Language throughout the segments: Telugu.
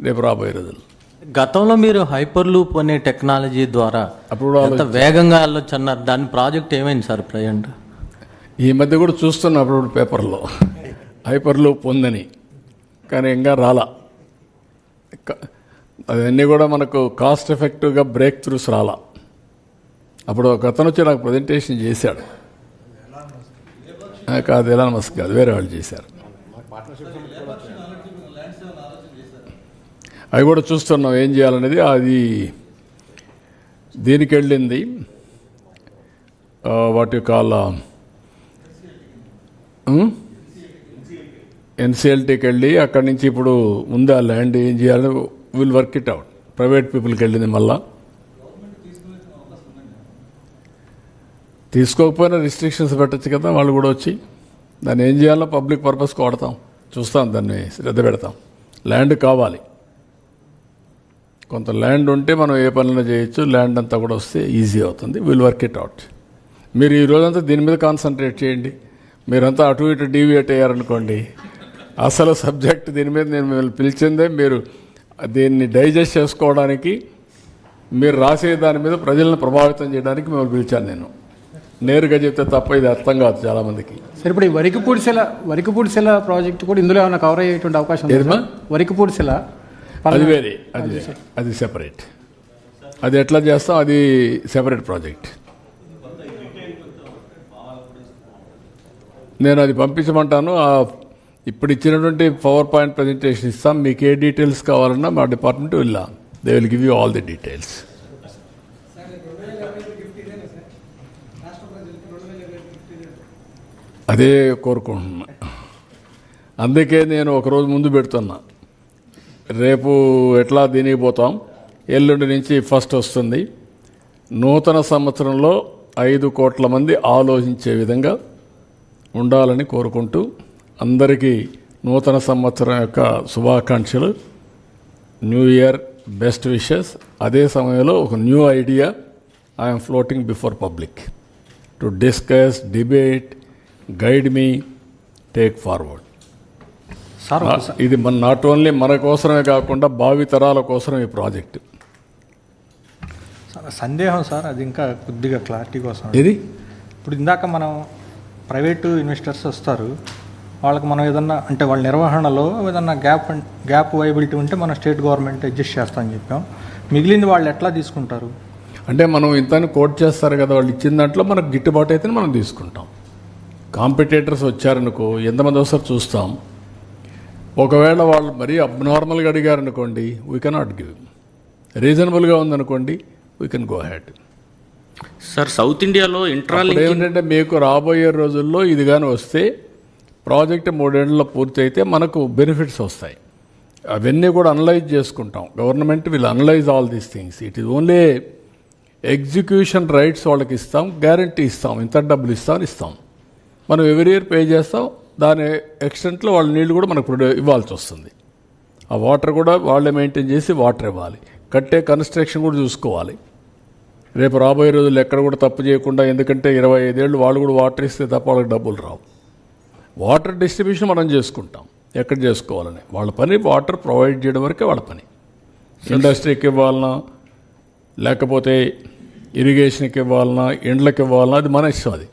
రేపు రాబోయే రోజులు. గతంలో మీరు హైపర్ లూప్ అనే టెక్నాలజీ ద్వారా అప్పుడు ఎంత వేగంగా వెళ్ళొచ్చు అన్నారు. దాని ప్రాజెక్ట్ ఏమైంది సార్ ప్రజెంట్? ఈ మధ్య కూడా చూస్తున్నా అప్పుడు పేపర్లో హైపర్ లూప్ ఉందని, కానీ ఇంకా రాలా. అవన్నీ కూడా మనకు కాస్ట్ ఎఫెక్టివ్గా బ్రేక్ త్రూస్ రాలా. అప్పుడు ఒక అతను వచ్చి నాకు ప్రజెంటేషన్ చేశాడు. కాదు, ఎలాన్ మస్క్ కాదు, వేరే వాళ్ళు చేశారు. అవి కూడా చూస్తున్నాం ఏం చేయాలనేది. అది దీనికి వెళ్ళింది, వాటి కాల్ ఎన్సిఎల్టీకి వెళ్ళి అక్కడి నుంచి ఇప్పుడు ఉంది ఆ ల్యాండ్, ఏం చేయాలని will work it out. Private పీపుల్కి వెళ్ళింది. మళ్ళా తీసుకోకపోయినా రిస్ట్రిక్షన్స్ పెట్టచ్చు కదా, వాళ్ళు కూడా వచ్చి దాన్ని ఏం చేయాలో పబ్లిక్ పర్పస్కి వాడతాం, చూస్తాం, దాన్ని శ్రద్ధ పెడతాం. ల్యాండ్ కావాలి, కొంత ల్యాండ్ ఉంటే మనం ఏ పనులైనా చేయొచ్చు. ల్యాండ్ అంతా కూడా వస్తే ఈజీ అవుతుంది. Will work it out. మీరు ఈ రోజంతా దీని మీద కాన్సన్ట్రేట్ చేయండి. మీరంతా అటు ఇటు డీవియేట్ అయ్యారనుకోండి, అసలు సబ్జెక్ట్ దీని మీద నేను మిమ్మల్ని పిలిచిందే మీరు దీన్ని డైజెస్ట్ చేసుకోవడానికి, మీరు రాసే దాని మీద ప్రజలను ప్రభావితం చేయడానికి మిమ్మల్ని పిలిచాను. నేను నేరుగా చెప్తే తప్ప ఇది అర్థం కాదు చాలామందికి. సరే, ఇప్పుడు ఈ వరికపూడిశిల ప్రాజెక్ట్ కూడా ఇందులో ఏమైనా కవర్ అయ్యేటువంటి అవకాశం ఉంది? వరికపూడిశిల అది వేరే, అది సెపరేట్. అది ఎట్లా చేస్తాం, అది సెపరేట్ ప్రాజెక్ట్. నేను అది పంపించమంటాను. ఇప్పుడు ఇచ్చినటువంటి పవర్ పాయింట్ ప్రజెంటేషన్ ఇస్తాం. మీకు ఏ డీటెయిల్స్ కావాలన్నా మా డిపార్ట్మెంట్ వెళ్ళాం, they will give you all the details. అదే కోరుకుంటున్నా. అందుకే నేను ఒకరోజు ముందు పెడుతున్నా. రేపు ఎట్లా దీనికి పోతాం, ఎల్లుండి నుంచి ఫస్ట్ వస్తుంది. నూతన సంవత్సరంలో 5 కోట్ల మంది ఆలోచించే విధంగా ఉండాలని కోరుకుంటూ అందరికీ నూతన సంవత్సరం యొక్క శుభాకాంక్షలు. New year best wishes. అదే సమయంలో ఒక new idea I'm floating before public to discuss, debate, guide me, take forward. ఇది నాట్ ఓన్లీ మన కోసమే కాకుండా భావి తరాల కోసం ఈ ప్రాజెక్టు. సందేహం సార్, అది ఇంకా కొద్దిగా క్లారిటీ కోసం. ఇది ఇప్పుడు ఇందాక మనం ప్రైవేటు ఇన్వెస్టర్స్ వస్తారు, వాళ్ళకి మనం ఏదన్నా అంటే వాళ్ళ నిర్వహణలో ఏదన్నా గ్యాప్ వైబిలిటీ ఉంటే మన స్టేట్ గవర్నమెంట్ అడ్జస్ట్ చేస్తామని చెప్పాం. మిగిలింది వాళ్ళు ఎట్లా తీసుకుంటారు? అంటే మనం ఇంతని కోట్ చేస్తారు కదా, వాళ్ళు ఇచ్చిన దాంట్లో మనకు గిట్టుబాటు అయితే మనం తీసుకుంటాం. కాంపిటేటర్స్ వచ్చారనుకో, ఎంతమంది వస్తారు చూస్తాం. ఒకవేళ వాళ్ళు మరీ అబ్నార్మల్గా అడిగారనుకోండి, వీ కెనాట్ గివ్. రీజనబుల్గా ఉందనుకోండి, we can go head. Sir, south ఇండియాలో ఏమిటంటే మీకు రాబోయే రోజుల్లో ఇది కానీ వస్తే, ప్రాజెక్ట్ 3 ఏళ్లలో పూర్తి అయితే మనకు బెనిఫిట్స్ వస్తాయి. అవన్నీ కూడా అనలైజ్ చేసుకుంటాం. Government will analyse all these things. It is only execution rights వాళ్ళకి ఇస్తాం, గ్యారంటీ ఇస్తాం, ఇంత డబ్బులు ఇస్తాం. మనం ఎవ్రీ ఇయర్ పే చేస్తాం. దాని ఎక్స్టెంట్లో వాళ్ళ నీళ్లు కూడా మనకు ఇవ్వాల్సి వస్తుంది. ఆ వాటర్ కూడా వాళ్ళే మెయింటైన్ చేసి వాటర్ ఇవ్వాలి. కట్టే కన్స్ట్రక్షన్ కూడా చూసుకోవాలి. రేపు రాబోయే రోజుల్లో ఎక్కడ కూడా తప్పు చేయకుండా, ఎందుకంటే 25 ఏళ్ళు వాళ్ళు కూడా వాటర్ ఇస్తే తప్ప వాళ్ళకి డబ్బులు రావు. వాటర్ డిస్ట్రిబ్యూషన్ మనం చేసుకుంటాం ఎక్కడ చేసుకోవాలని. వాళ్ళ పని వాటర్ ప్రొవైడ్ చేయడం వరకే వాళ్ళ పని. ఇండస్ట్రీకి ఇవ్వాలన్నా, లేకపోతే ఇరిగేషన్కి ఇవ్వాలన్నా, ఇండ్లకి ఇవ్వాలన్నా, అది మన ఇష్టం. అది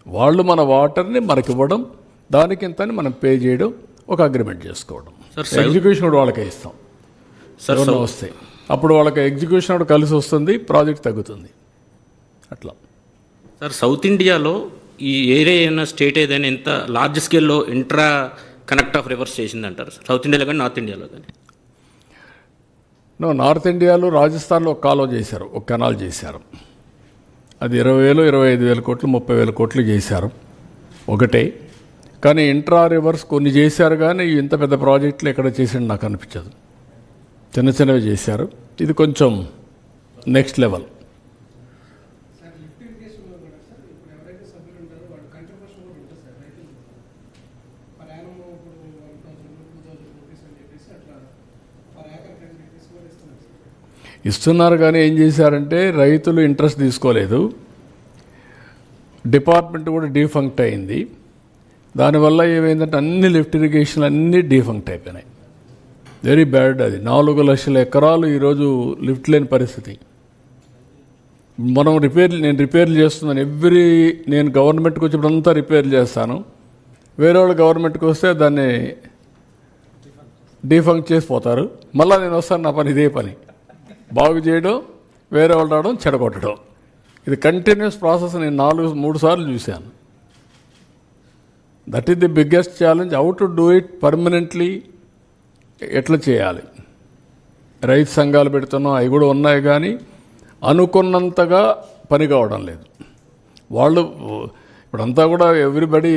వాళ్ళు మన వాటర్ని మనకి ఇవ్వడం, దానికి ఇంతని మనం పే చేయడం, ఒక అగ్రిమెంట్ చేసుకోవడం. ఎగ్జిక్యూషన్ కూడా వాళ్ళకే ఇస్తాం. వస్తాయి అప్పుడు వాళ్ళకి ఎగ్జిక్యూషన్ కూడా కలిసి వస్తుంది, ప్రాజెక్ట్ తగ్గుతుంది. అట్లా సార్, సౌత్ ఇండియాలో ఈ ఏరియా అయినా స్టేట్ ఏదైనా ఎంత లార్జ్ స్కేల్లో ఇంట్రా కనెక్ట్ ఆఫ్ రివర్స్ చేసిందంటారు సార్? సౌత్ ఇండియాలో కానీ నార్త్ ఇండియాలో కానీ? నార్త్ ఇండియాలో రాజస్థాన్లో ఒక కాలువ చేశారు, ఒక కెనాల్ చేశారు. అది 20,000, 25,000 కోట్లు, 30,000 కోట్లు చేశారు ఒకటే. కానీ ఇంట్రా రివర్స్ కొన్ని చేశారు, కానీ ఇంత పెద్ద ప్రాజెక్టులు ఎక్కడ చేసింది నాకు అనిపించదు. చిన్నవి చేశారు. ఇది కొంచెం నెక్స్ట్ లెవెల్. ఇస్తున్నారు, కానీ ఏం చేశారంటే రైతులు ఇంట్రెస్ట్ తీసుకోలేదు. డిపార్ట్మెంట్ కూడా డీఫంక్ట్ అయింది. దానివల్ల ఏమైందంటే అన్ని లిఫ్ట్ ఇరిగేషన్లు అన్నీ డీఫంక్ట్ అయిపోయినాయి. Very bad. అది 4 లక్షల ఎకరాలు ఈరోజు లిఫ్ట్ లేని పరిస్థితి. నేను రిపేర్లు చేస్తున్నాను. నేను గవర్నమెంట్కి వచ్చినప్పుడంతా రిపేర్లు చేస్తాను. వేరే వాళ్ళు గవర్నమెంట్కి వస్తే దాన్ని డిఫంక్ట్ చేసిపోతారు. మళ్ళీ నేను వస్తాను, నా పని ఇదే పని, బాగు చేయడం, వేరే వాళ్ళు రావడం, చెడగొట్టడం. ఇది కంటిన్యూస్ ప్రాసెస్. నేను 3 సార్లు చూశాను. That is the biggest challenge. How to do it permanently, ఎట్లా చేయాలి. రైతు సంఘాలు పెడుతున్నాం, అవి కూడా ఉన్నాయి, కానీ అనుకున్నంతగా పని కావడం లేదు. వాళ్ళు ఇప్పుడంతా కూడా ఎవ్రీబడి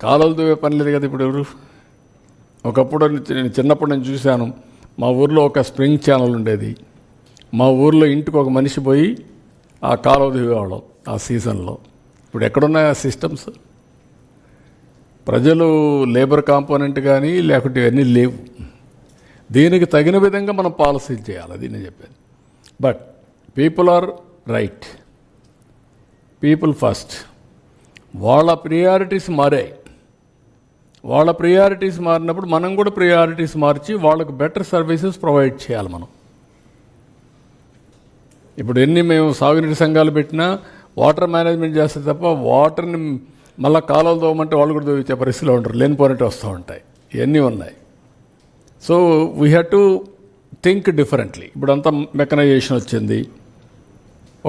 కాలువలు దువ్వే పని లేదు కదా ఇప్పుడు ఎవరు. ఒకప్పుడు నేను చిన్నప్పుడు నేను చూశాను, మా ఊర్లో ఒక స్ప్రింగ్ ఛానల్ ఉండేది. మా ఊర్లో ఇంటికి ఒక మనిషి పోయి ఆ కాలువ దిగేవాళ్ళం ఆ సీజన్లో. ఇప్పుడు ఎక్కడున్నాయి ఆ సిస్టమ్స్? ప్రజలు లేబర్ కాంపోనెంట్ కానీ లేకుంటే ఇవన్నీ లేవు. దీనికి తగిన విధంగా మనం పాలసీలు చేయాలి, అది నేను చెప్పాను. But people are right, people first. వాళ్ళ ప్రియారిటీస్ మారాయి. వాళ్ళ ప్రియారిటీస్ మారినప్పుడు మనం కూడా ప్రియారిటీస్ మార్చి వాళ్ళకు బెటర్ సర్వీసెస్ ప్రొవైడ్ చేయాలి మనం. ఇప్పుడు మేము సాగునీటి సంఘాలు పెట్టినా వాటర్ మేనేజ్మెంట్ చేస్తే తప్ప వాటర్ని మళ్ళీ కాలువలు తోమంటే వాళ్ళు కూడా తోవిచ్చే పరిస్థితిలో ఉంటారు, లేనిపోయినట్టు వస్తూ ఉంటాయి. ఇవన్నీ ఉన్నాయి. So we have to think differently. ఇప్పుడు అంతా మెకనైజేషన్ వచ్చింది.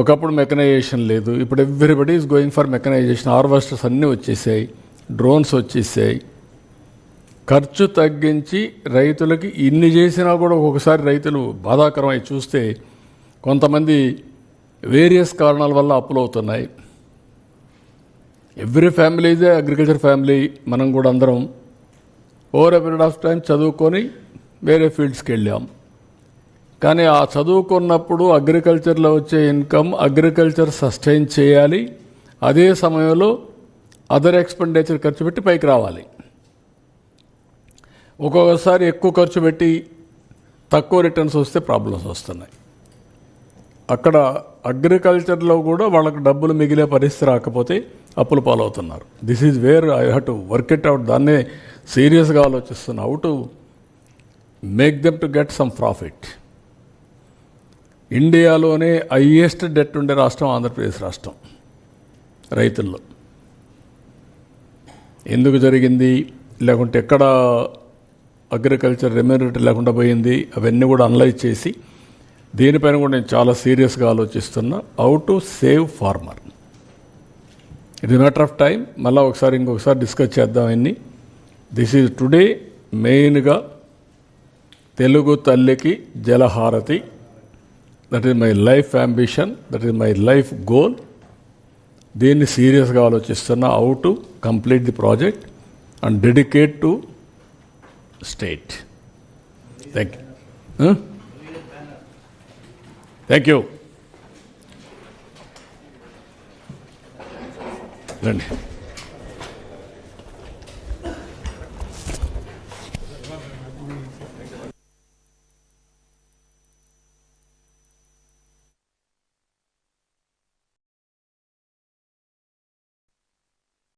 ఒకప్పుడు మెకనైజేషన్ లేదు. ఇప్పుడు everybody is going for mechanisation. Harvesters అన్నీ వచ్చేసాయి, డ్రోన్స్ వచ్చేసాయి. ఖర్చు తగ్గించి రైతులకి ఇన్ని చేసినా కూడా ఒక్కొక్కసారి రైతులు బాధాకరమై చూస్తే కొంతమంది వేరియస్ కారణాల వల్ల అప్పులు అవుతున్నాయి. Every family is a agriculture family. మనం కూడా అందరం over a period of time చదువుకొని వేరే ఫీల్డ్స్కి వెళ్ళాం. కానీ ఆ చదువుకున్నప్పుడు అగ్రికల్చర్లో వచ్చే ఇన్కమ్ అగ్రికల్చర్ సస్టైన్ చేయాలి. అదే సమయంలో అదర్ ఎక్స్పెండిచర్ ఖర్చు పెట్టి పైకి రావాలి. ఒక్కొక్కసారి ఎక్కువ ఖర్చు పెట్టి తక్కువ రిటర్న్స్ వస్తే ప్రాబ్లమ్స్ వస్తున్నాయి. అక్కడ అగ్రికల్చర్లో కూడా వాళ్ళకి డబ్బులు మిగిలే పరిస్థితి రాకపోతే అప్పుల పాలవుతున్నారు. This is where I have to work it out. దాన్నే సీరియస్గా ఆలోచిస్తున్నా. How to make them to get some profit. ఇండియాలోనే హైయెస్ట్ డెట్ ఉండే రాష్ట్రం ఆంధ్రప్రదేశ్ రాష్ట్రం రైతుల్లో. ఎందుకు జరిగింది, లేకుంటే ఎక్కడ అగ్రికల్చర్ రెమ్యూనరేట్ లేకుండా పోయింది, అవన్నీ కూడా అనలైజ్ చేసి దీనిపైన కూడా నేను చాలా సీరియస్గా ఆలోచిస్తున్నా. How to save farmer. It is matter of time. మళ్ళీ ఇంకొకసారి డిస్కస్ చేద్దాం అన్ని. దిస్ ఈజ్ టుడే మెయిన్గా తెలుగు తల్లికి జలహారతి. That is my life ambition, that is my life goal. దీన్ని సీరియస్గా ఆలోచిస్తున్నా. How to complete the project and dedicate to state. Thank you. Thank you. రండి.